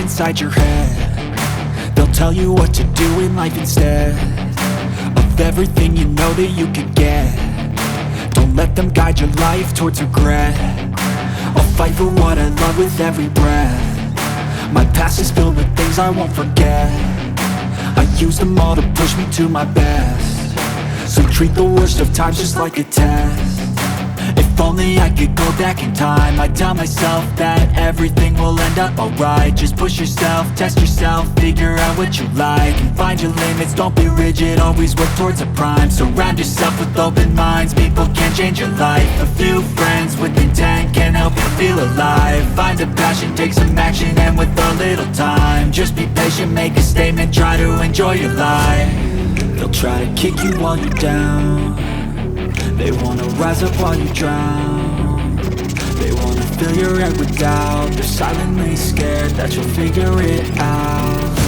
inside your head. They'll tell you what to do in life instead of everything you know that you could get. Don't let them guide your life towards regret. I'll fight for what I love with every breath. My past is filled with things I won't forget. I use them all to push me to my best. So treat the worst of times just like a test. If only I could go back in time, I'd tell myself that everything will end up alright. Just push yourself, test yourself, figure out what you like, and find your limits, don't be rigid, always work towards a prime. Surround yourself with open minds, people can change your life. A few friends with intent can help you feel alive. Find a passion, take some action, and with a little time, just be patient, make a statement, try to enjoy your life. They'll try to kick you while you're down. They wanna rise up while you drown. They wanna fill your head with doubt. They're silently scared that you'll figure it out.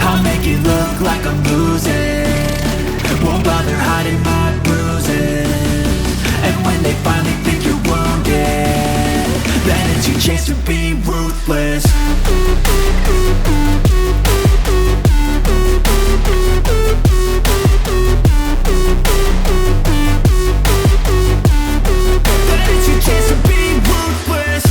I'll make it look like I'm losing, won't bother hiding my bruises. And when they finally think you're wounded, then it's your chance to be ruthless. Chance to be ruthless.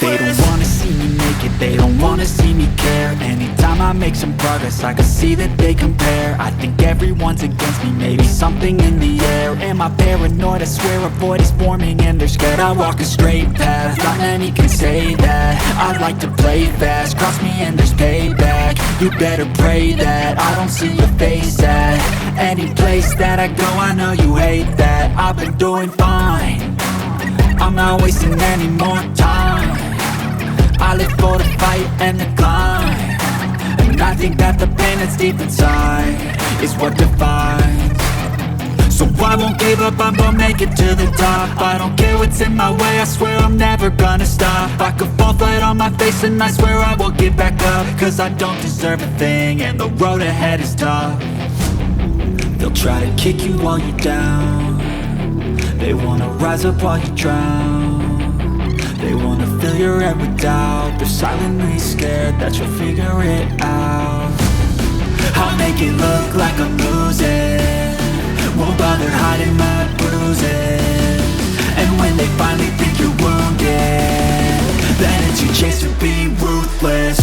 They don't wanna see me make it, they don't wanna see me care. Anytime I make some progress, I can see that they compare. I think everyone's against me, maybe something in the air. Am I paranoid? I swear a void is forming and they're scared. I walk a straight path, not many can say that. I like to play fast, cross me and there's payback. You better pray that I don't see your face at any place that I go. I know you hate that. I've been doing fine, I'm not wasting any more time. I live for the fight and the climb, and I think that the pain that's deep inside is what defines. So I won't give up, I'm gonna make it to the top. I don't care what's in my way, I swear I'm never gonna stop. I could fall flat on my face and I swear I will get back up, cause I don't deserve a thing and the road ahead is tough. They'll try to kick you while you're down. They wanna rise up while you drown. They wanna fill your head with doubt. They're silently scared that you'll figure it out. I'll make it look like I'm losing, won't bother hiding my bruises. And when they finally think you're wounded, then it's your chance to be ruthless.